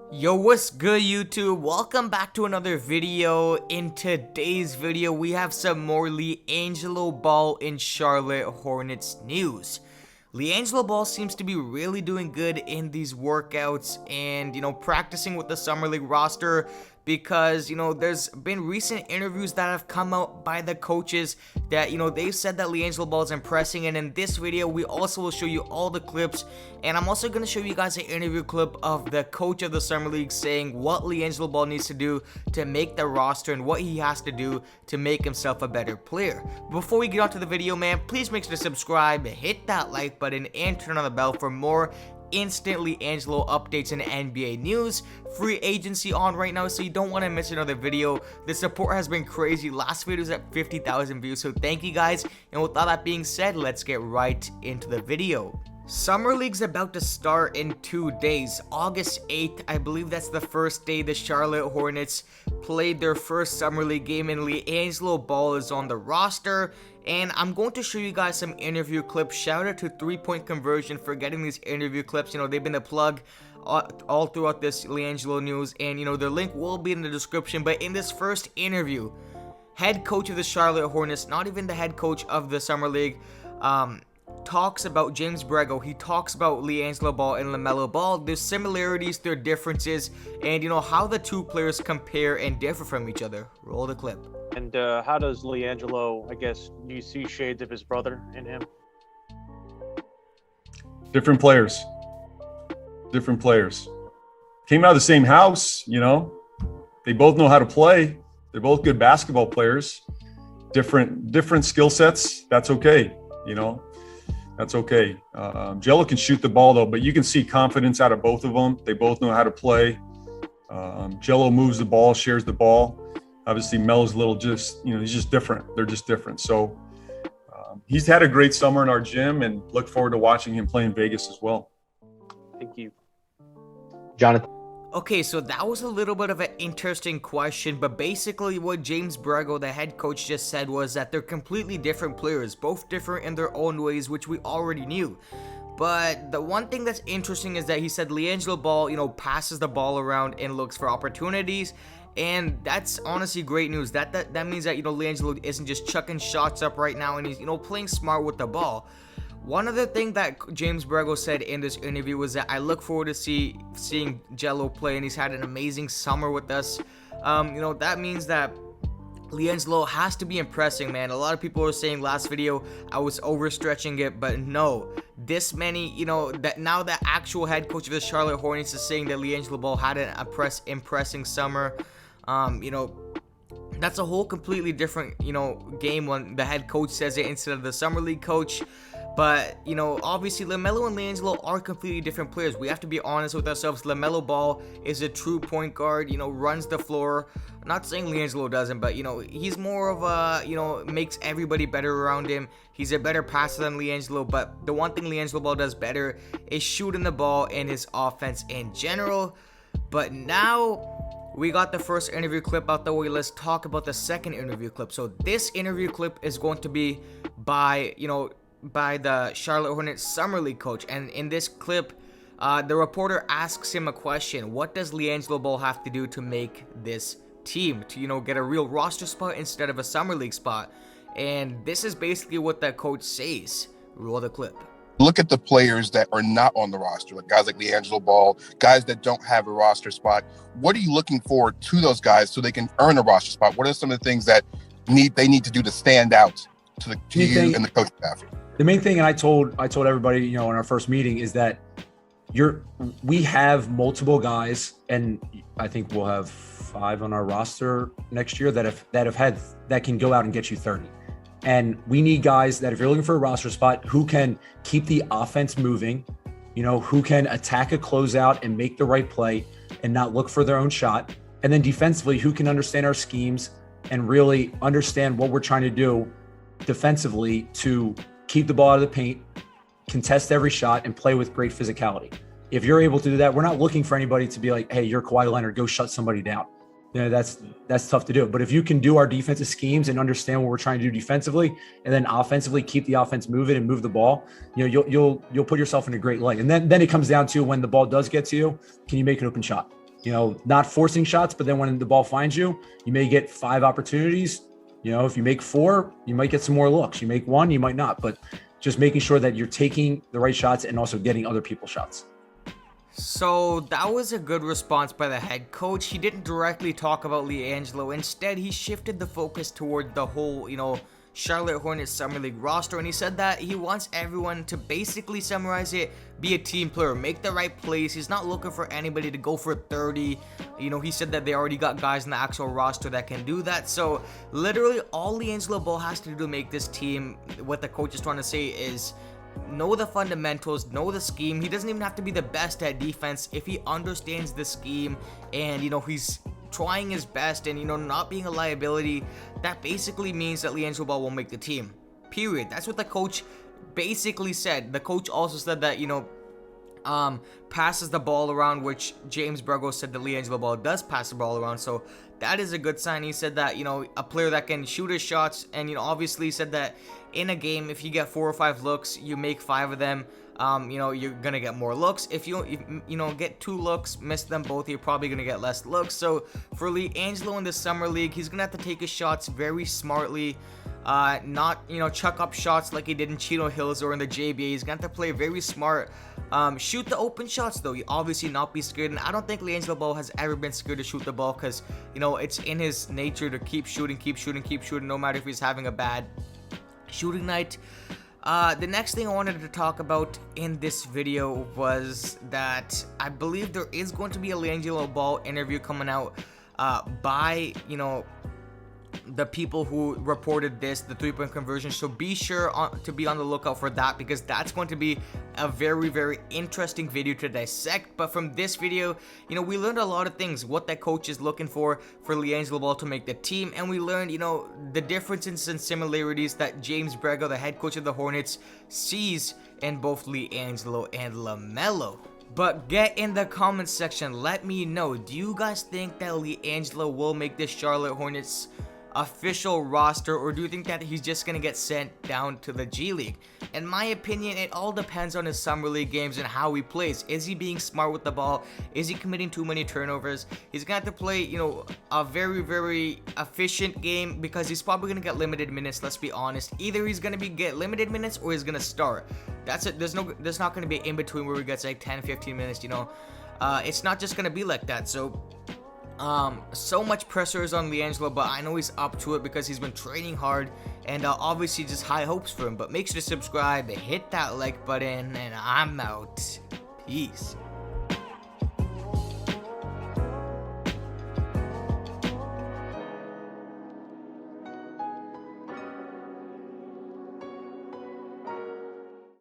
Yo, what's good YouTube? Welcome back to another video. In today's video, we have some more LiAngelo Ball in Charlotte Hornets news. LiAngelo Ball seems to be really doing good in these workouts and, practicing with the Summer League roster because, there's been recent interviews that have come out by the coaches that, they've said that LiAngelo Ball is impressing. And in this video, we also will show you all the clips. And I'm also going to show you guys an interview clip of the coach of the Summer League saying what LiAngelo Ball needs to do to make the roster and what he has to do to make himself a better player. Before we get on to the video, man, please make sure to subscribe, hit that like button, and turn on the bell for more instant LiAngelo updates and NBA news. Free agency on right now, so you don't want to miss another video. The support has been crazy. Last video was at 50,000 views, so thank you guys. And with all that being said, let's get right into the video. Summer League's about to start in 2 days. August 8th, I believe that's the first day the Charlotte Hornets played their first Summer League game, and LiAngelo Ball is on the roster. And I'm going to show you guys some interview clips. Shout out to 3-Point Conversion for getting these interview clips. They've been a plug all throughout this LiAngelo news, and the link will be in the description. But in this first interview, head coach of the Charlotte Hornets, not even the head coach of the Summer League, talks about James Borrego. He talks about LiAngelo Ball and Lamelo Ball. There's similarities, there are differences, and how the two players compare and differ from each other. Roll the clip. And how does LiAngelo, do you see shades of his brother in him? Different players. Came out of the same house, They both know how to play. They're both good basketball players. Different skill sets. That's okay, That's okay. Gelo can shoot the ball, though, but you can see confidence out of both of them. They both know how to play. Gelo moves the ball, shares the ball. Obviously, Melo's he's just different. They're just different. So he's had a great summer in our gym, and look forward to watching him play in Vegas as well. Thank you. Jonathan. Okay, so that was a little bit of an interesting question, but basically what James Borrego, the head coach, just said was that they're completely different players, both different in their own ways, which we already knew. But the one thing that's interesting is that he said LiAngelo Ball, passes the ball around and looks for opportunities. And that's honestly great news. That means that, LiAngelo isn't just chucking shots up right now, and he's, playing smart with the ball. One other thing that James Borrego said in this interview was that I look forward to seeing Gelo play, and he's had an amazing summer with us. That means that LiAngelo has to be impressing, man. A lot of people were saying last video I was overstretching it, but no. This many, that now the actual head coach of the Charlotte Hornets is saying that LiAngelo Ball had an impressing summer. That's a whole completely different, game when the head coach says it instead of the Summer League coach. But, obviously Lamelo and LiAngelo are completely different players. We have to be honest with ourselves. Lamelo Ball is a true point guard, runs the floor. I'm not saying LiAngelo doesn't, but, he's more of a, makes everybody better around him. He's a better passer than LiAngelo, but the one thing LiAngelo Ball does better is shooting the ball and his offense in general. But now we got the first interview clip out the way. Let's talk about the second interview clip. So this interview clip is going to be by the Charlotte Hornets Summer League coach. And in this clip, the reporter asks him a question. What does LiAngelo Ball have to do to make this team? To, get a real roster spot instead of a Summer League spot? And this is basically what that coach says. Roll the clip. Look at the players that are not on the roster, like guys like LiAngelo Ball, guys that don't have a roster spot. What are you looking for to those guys so they can earn a roster spot? What are some of the things that they need to do to stand out to you and the coaching staff? The main thing, and I told everybody, in our first meeting, is that we have multiple guys, and I think we'll have 5 on our roster next year that can go out and get you 30. And we need guys that, if you're looking for a roster spot, who can keep the offense moving, who can attack a closeout and make the right play and not look for their own shot. And then defensively, who can understand our schemes and really understand what we're trying to do defensively to keep the ball out of the paint, contest every shot, and play with great physicality. If you're able to do that, we're not looking for anybody to be like, hey, you're Kawhi Leonard, go shut somebody down. That's tough to do. But if you can do our defensive schemes and understand what we're trying to do defensively, and then offensively keep the offense moving and move the ball, you'll put yourself in a great light. And then it comes down to, when the ball does get to you, can you make an open shot? not forcing shots, but then when the ball finds you, you may get 5 opportunities. If you make 4, you might get some more looks. You make 1, you might not, but just making sure that you're taking the right shots and also getting other people's shots. So that was a good response by the head coach. He didn't directly talk about LiAngelo. Instead, he shifted the focus toward the whole, Charlotte Hornets Summer League roster, and he said that he wants everyone to basically summarize it, be a team player, make the right plays. He's not looking for anybody to go for 30. He said that they already got guys in the actual roster that can do that. So literally all LiAngelo Ball has to do to make this team, what the coach is trying to say is, know the fundamentals, know the scheme. He doesn't even have to be the best at defense if he understands the scheme and he's trying his best and not being a liability. That basically means that LiAngelo Ball will make the team, period. That's what the coach basically said. The coach also said that passes the ball around, which James Brego said that LiAngelo Ball does pass the ball around, so that is a good sign. He said that a player that can shoot his shots, and obviously he said that in a game, if you get 4 or 5 looks, you make 5 of them, you're gonna get more looks. If you get 2 looks, miss them both, you're probably gonna get less looks. So for LiAngelo in the summer league, he's gonna have to take his shots very smartly, not chuck up shots like he did in Chino Hills or in the JBA. He's gonna have to play very smart, shoot the open shots though. You obviously not be scared, and I don't think LiAngelo Ball has ever been scared to shoot the ball, because it's in his nature to keep shooting, no matter if he's having a bad shooting night. The next thing I wanted to talk about in this video was that I believe there is going to be a LiAngelo Ball interview coming out by the people who reported this, the 3-point conversion. So be sure to be on the lookout for that, because that's going to be a very interesting video to dissect. But from this video, we learned a lot of things, what that coach is looking for LiAngelo Ball to make the team, and we learned the differences and similarities that James Brego, the head coach of the Hornets, sees in both LiAngelo and Lamelo. But get in the comments section, let me know, do you guys think that LiAngelo will make this Charlotte Hornets official roster, or do you think that he's just gonna get sent down to the G League? In my opinion, it all depends on his summer league games and how he plays. Is he being smart with the ball? Is he committing too many turnovers? He's gonna have to play a very efficient game, because he's probably gonna get limited minutes. Let's be honest, either he's gonna get limited minutes or he's gonna start. That's it. There's not gonna be in between where he gets like 10-15 minutes. It's not just gonna be like that. So much pressure is on LiAngelo, but I know he's up to it because he's been training hard, and obviously just high hopes for him. But make sure to subscribe, hit that like button, and I'm out. Peace.